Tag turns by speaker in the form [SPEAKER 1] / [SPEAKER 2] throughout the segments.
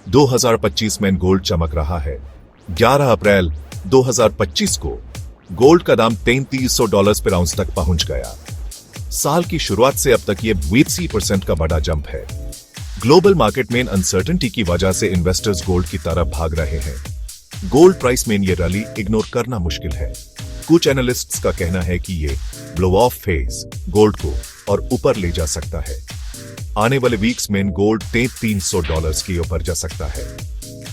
[SPEAKER 1] 2025 में गोल्ड चमक रहा है। 11 अप्रैल 2025 को गोल्ड का दाम $3300 पर आउंस तक पहुंच गया। साल की शुरुआत से अब तक ये 80% का बड़ा जंप है। ग्लोबल मार्केट में अनसर्टेनिटी की वजह से इन्वेस्टर्स गोल्ड की तरफ भाग रहे हैं। गोल्ड प्राइस में ये रैली इग्नोर करना मुश्किल है। कुछ एनालिस्ट्स का कहना है कि ये ब्लो ऑफ फेज गोल्ड को और ऊपर ले जा सकता है। आने वाले वीक्स में गोल्ड $3300 के ऊपर जा सकता है।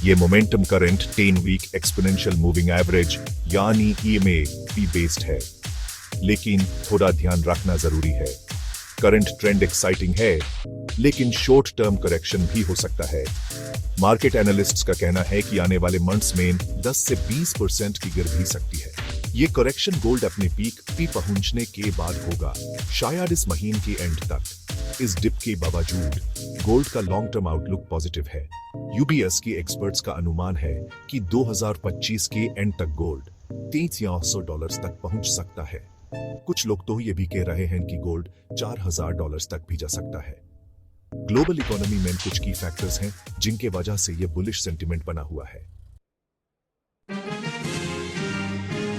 [SPEAKER 1] ये momentum current 10 week exponential moving average यानी EMA भी बेस्ड है, लेकिन थोड़ा ध्यान रखना जरूरी है। करंट ट्रेंड एक्साइटिंग है, लेकिन शॉर्ट टर्म करेक्शन भी हो सकता है। मार्केट एनालिस्ट्स का कहना है कि आने वाले मंथ्स में 10 से 20% की गिर भी सकती है। ये करेक्शन गोल्ड अपने पीक पे पहुंचने के बाद होगा, शायद इस महीने के एंड तक। इस डिप के बावजूद गोल्ड का लॉन्ग टर्म आउटलुक पॉजिटिव है। UBS की एक्सपर्ट्स का अनुमान है कि 2025 के एंड तक गोल्ड $3300 तक पहुंच सकता है। कुछ लोग तो ये भी कह रहे हैं कि गोल्ड $4000 तक भी जा सकता है। ग्लोबल इकोनॉमी में कुछ की फैक्टर्स हैं जिनके वजह से ये बुलिश सेंटिमेंट बना हुआ है।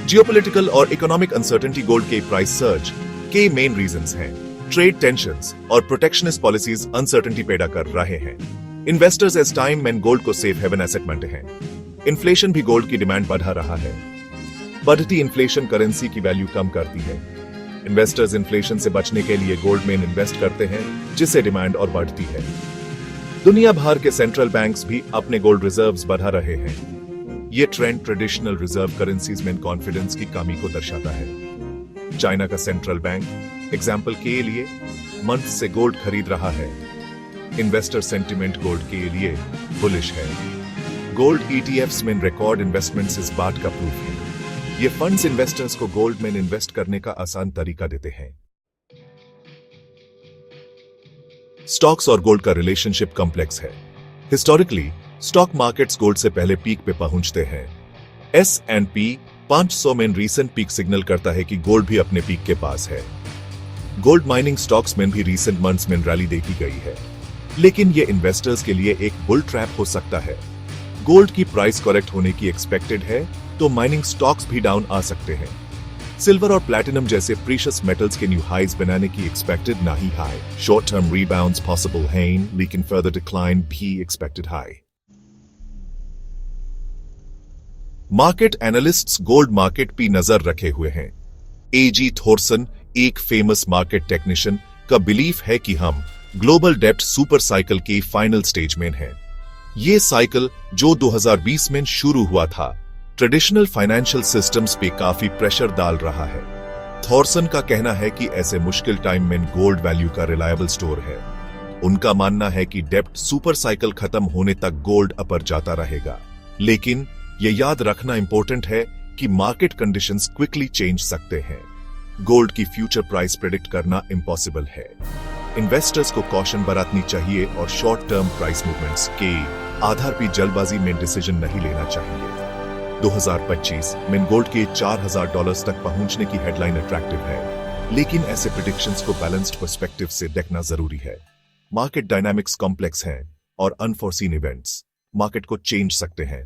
[SPEAKER 1] जियोपॉलिटिकल और इकोनॉमिक अनसर्टेनिटी गोल्ड के प्राइस सर्ज के मेन रीजंस हैं। ट्रेड टेंशंस और प्रोटेक्शनिस्ट पॉलिसीज अनसर्टेनिटी पैदा कर रहे हैं। इन्वेस्टर्स इस टाइम में गोल्ड को सेफ हेवन एसेट मानते हैं। इन्फ्लेशन भी गोल्ड की डिमांड बढ़ा रहा है। बढ़ती इन्फ्लेशन करेंसी की वैल्यू कम करती है। इन्वेस्टर्स इन्फ्लेशन से बचने के लिए गोल्ड में इन्वेस्ट करते हैं, जिससे डिमांड और बढ़ती है। दुनिया भर के सेंट्रल बैंक्स भी अपने गोल्ड रिजर्व्स बढ़ा रहे हैं। ये ट्रेंड ट्रेडिशनल रिजर्व करेंसीज में कॉन्फिडेंस की कमी को दर्शाता है। चाइना का सेंट्रल बैंक एग्जाम्पल के लिए मंथ से गोल्ड खरीद रहा है। इन्वेस्टर सेंटिमेंट गोल्ड के लिए बुलिश है। गोल्ड ETFs में रिकॉर्ड इन्वेस्टमेंट्स इस बात का प्रूफ है। ये फंड्स इन्वेस्टर्स को गोल्ड में इन्वेस्ट करने का आसान तरीका देते हैं। स्टॉक्स और गोल्ड का रिलेशनशिप कॉम्प्लेक्स है। हिस्टोरिकली स्टॉक मार्केट्स गोल्ड से पहले पीक पे पहुंचते हैं। S&P 500 में रीसेंट पीक सिग्नल करता है कि गोल्ड भी अपने पीक के पास है। गोल्ड माइनिंग स्टॉक्स में भी रीसेंट मंथ्स में रैली देखी गई है, लेकिन ये इन्वेस्टर्स के लिए एक बुल ट्रैप हो सकता है। गोल्ड की प्राइस करेक्ट होने की एक्सपेक्टेड है, तो माइनिंग स्टॉक्स भी डाउन आ सकते हैं। सिल्वर और प्लैटिनम जैसे प्रीशियस मेटल्स के न्यू हाइज बनाने की एक्सपेक्टेड ना ही हाई। शॉर्ट टर्म रिबाउंड्स पॉसिबल हैं, लेकिन फर्दर डिक्लाइन भी एक्सपेक्टेड हाई। मार्केट एनालिस्ट्स गोल्ड मार्केट पे नजर रखे हुए हैं। AG थॉर्सन, एक फेमस मार्केट टेक्नीशियन, का बिलीफ है कि हम ग्लोबल डेब्ट सुपर साइकिल के फाइनल स्टेज में हैं। ये साइकिल जो 2020 में शुरू हुआ था, ट्रेडिशनल फाइनेंशियल सिस्टम्स पे काफी प्रेशर डाल रहा है। थॉर्सन का कहना है कि ऐसे मुश्किल टाइम में गोल्ड वैल्यू का रिलायबल स्टोर है। उनका मानना है कि डेब्ट सुपर साइकिल खत्म होने तक गोल्ड अपर जाता रहेगा, लेकिन यह याद रखना इंपॉर्टेंट है कि मार्केट कंडीशंस क्विकली चेंज सकते हैं। गोल्ड की फ्यूचर प्राइस प्रेडिक्ट करना इम्पॉसिबल है। इन्वेस्टर्स को कॉशन बरतनी चाहिए और शॉर्ट टर्म प्राइस मूवमेंट्स के आधार पर जल्दबाजी में डिसीजन नहीं लेना चाहिए। 2025 में गोल्ड के $4000 तक पहुंचने की हेडलाइन अट्रैक्टिव है, लेकिन ऐसे प्रेडिक्शंस को बैलेंस्ड पर्सपेक्टिव से देखना जरूरी है। मार्केट डायनामिक्स कॉम्प्लेक्स हैं और अनफोर्सीन इवेंट्स मार्केट को चेंज सकते हैं।